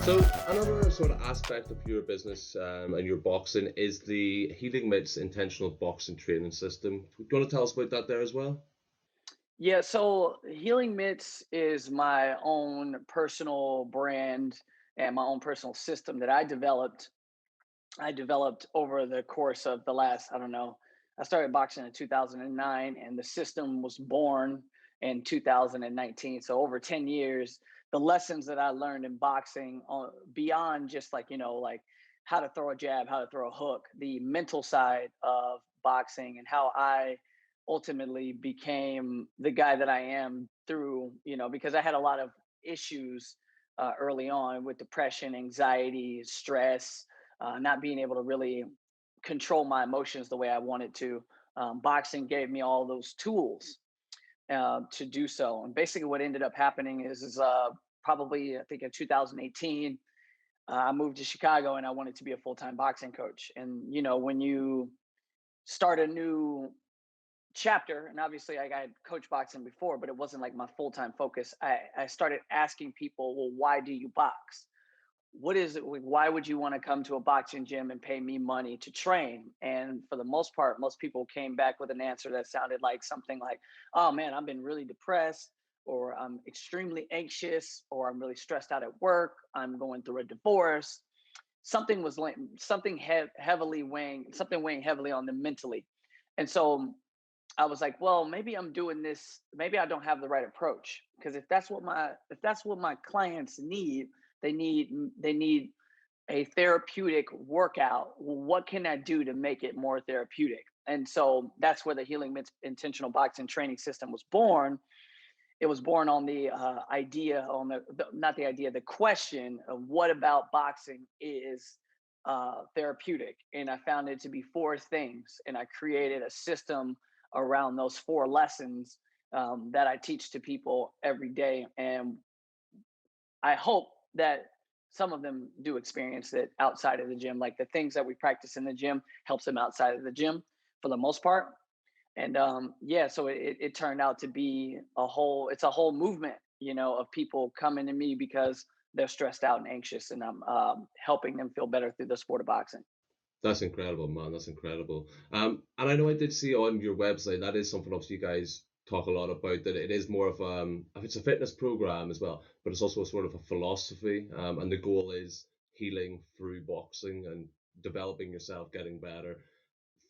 So another sort of aspect of your business and your boxing is the Healing Mitts intentional boxing training system. Do you want to tell us about that there as well? Yeah, so Healing Mitts is my own personal brand and my own personal system that I developed. I developed over the course of the last, I don't know, I started boxing in 2009 and the system was born in 2019. So over 10 years, the lessons that I learned in boxing beyond just like how to throw a jab, how to throw a hook, the mental side of boxing and how I ultimately became the guy that I am through, because I had a lot of issues early on with depression, anxiety, stress, not being able to really control my emotions the way I wanted to. Boxing gave me all those tools to do so. And basically, what ended up happening is probably I think in 2018, I moved to Chicago and I wanted to be a full time boxing coach. And when you start a new chapter, and obviously I had coached boxing before, but it wasn't like my full time focus. I started asking people, well, why do you box? What is it? Why would you want to come to a boxing gym and pay me money to train? And for the most part, most people came back with an answer that sounded like something like, oh man, I've been really depressed, or I'm extremely anxious, or I'm really stressed out at work. I'm going through a divorce. Something was like something heavily weighing, something weighing heavily on them mentally. And so I was like, well, maybe I'm doing this. Maybe I don't have the right approach because if that's what my clients need, they need a therapeutic workout. Well, what can I do to make it more therapeutic? And so that's where the Healing Mitts intentional boxing training system was born. It was born on the idea, on the not the idea, the question of what about boxing is therapeutic. And I found it to be four things. And I created a system around those four lessons that I teach to people every day. And I hope that some of them do experience it outside of the gym. Like the things that we practice in the gym helps them outside of the gym for the most part. And yeah, so it turned out to be it's a whole movement, of people coming to me because they're stressed out and anxious, and I'm helping them feel better through the sport of boxing. That's incredible, man. That's incredible. And I know I did see on your website that is something obviously you guys talk a lot about, that it is more of it's a fitness program as well, but it's also a sort of a philosophy. And the goal is healing through boxing and developing yourself, getting better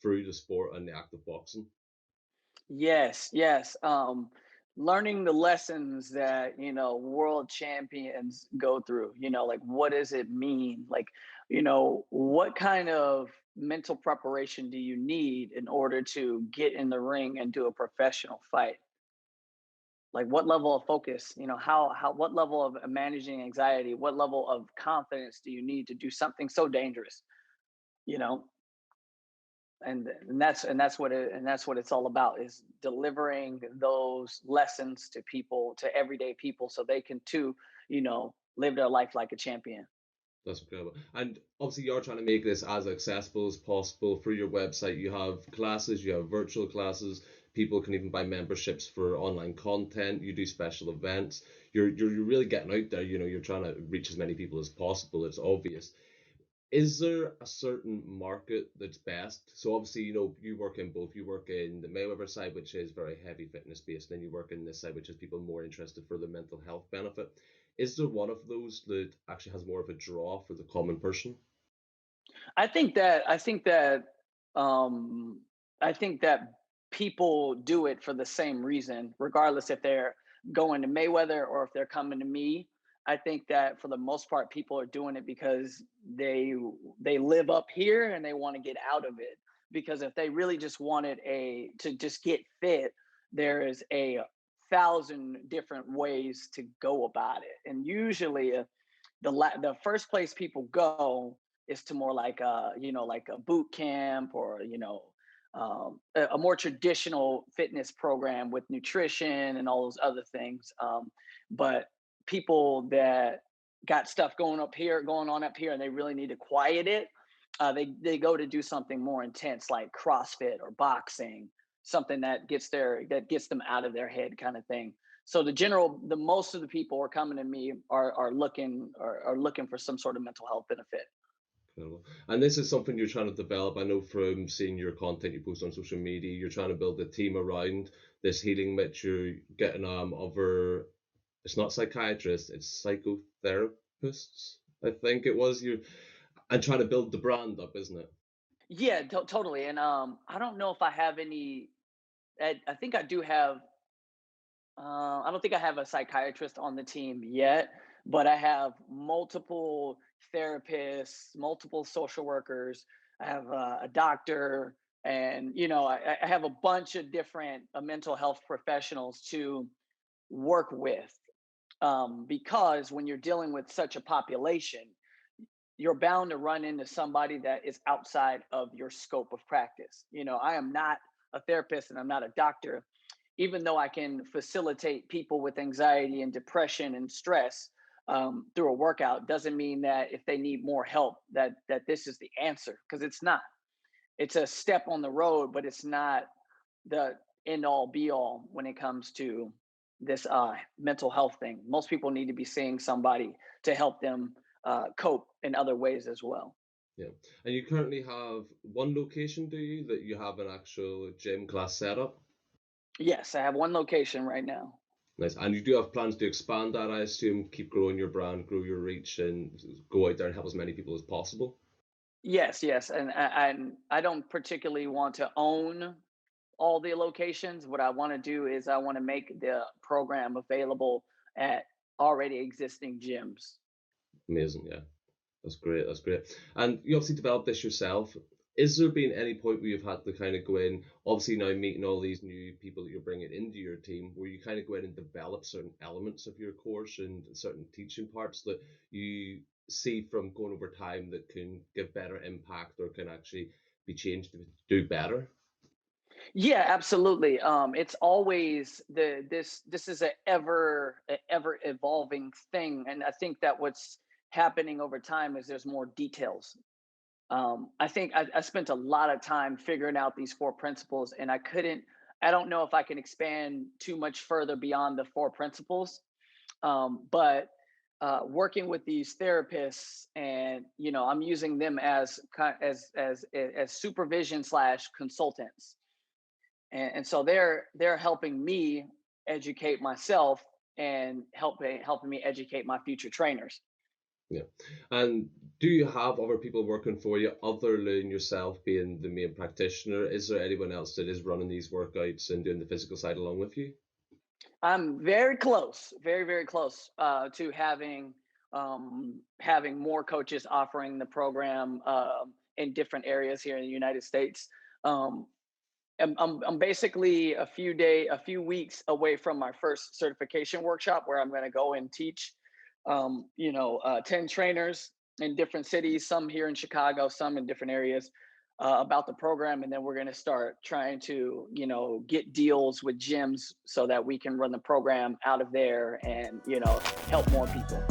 through the sport and the act of boxing. Yes, yes. Learning the lessons that, world champions go through, like what does it mean? Like, what kind of mental preparation do you need in order to get in the ring and do a professional fight? Like what level of focus, how what level of managing anxiety, what level of confidence do you need to do something so dangerous, you know? And that's what it's all about, is delivering those lessons to people, to everyday people, so they can too, live their life like a champion. That's incredible. And obviously, you're trying to make this as accessible as possible through your website. You have classes, you have virtual classes. People can even buy memberships for online content. You do special events. You're really getting out there. You're trying to reach as many people as possible. It's obvious. Is there a certain market that's best? So obviously, you work in both. You work in the Mayweather side, which is very heavy fitness based, and then you work in this side, which is people more interested for the mental health benefit. Is there one of those that actually has more of a draw for the common person? I think that i think that um i think that people do it for the same reason, regardless if they're going to Mayweather or if they're coming to me. I think that for the most part, people are doing it because they live up here and they want to get out of it. Because if they really just wanted a to just get fit, there is a thousand different ways to go about it. And usually the first place people go is to more like like a boot camp, or a more traditional fitness program with nutrition and all those other things. But people that got stuff going on up here, and they really need to quiet it, they go to do something more intense like CrossFit or boxing, something that gets them out of their head, kind of thing. So the most of the people who are coming to me are looking for some sort of mental health benefit. Incredible. And this is something you're trying to develop. I know from seeing your content you post on social media, you're trying to build a team around this healing mitch. You're getting other, it's not psychiatrists, it's psychotherapists, I think it was. You and trying to build the brand up, isn't it? Yeah, totally. And I don't know if I have any. I think I do have. I don't think I have a psychiatrist on the team yet, but I have multiple therapists, multiple social workers. I have a doctor, and I have a bunch of different mental health professionals to work with. Because when you're dealing with such a population, you're bound to run into somebody that is outside of your scope of practice. I am not a therapist and I'm not a doctor, even though I can facilitate people with anxiety and depression and stress through a workout, doesn't mean that if they need more help, that this is the answer, because it's not. It's a step on the road, but it's not the end all be all when it comes to this mental health thing. Most people need to be seeing somebody to help them cope in other ways as well. Yeah. And you currently have one location, do you, that you have an actual gym class setup? Yes, I have one location right now. Nice. And you do have plans to expand that, I assume, keep growing your brand, grow your reach, and go out there and help as many people as possible. Yes, yes, and I don't particularly want to own all the locations. What I want to do is I want to make the program available at already existing gyms. Amazing, yeah. That's great. That's great. And you obviously developed this yourself. Is there been any point where you've had to kind of go in, obviously now meeting all these new people that you're bringing into your team, where you kind of go in and develop certain elements of your course and certain teaching parts that you see from going over time that can give better impact or can actually be changed to do better? Yeah, absolutely. It's always this is a ever evolving thing, and I think that what's happening over time is there's more details. I think I spent a lot of time figuring out these four principles, and I don't know if I can expand too much further beyond the four principles. But working with these therapists, and I'm using them as as supervision slash consultants, and so they're helping me educate myself and helping me educate my future trainers. Yeah. And do you have other people working for you other than yourself being the main practitioner? Is there anyone else that is running these workouts and doing the physical side along with you? I'm very close, very close to having more coaches offering the program in different areas here in the United States. Um, I'm basically a few weeks away from my first certification workshop, where I'm going to go and teach 10 trainers in different cities, some here in Chicago, some in different areas, about the program. And then we're going to start trying to, get deals with gyms so that we can run the program out of there and, help more people.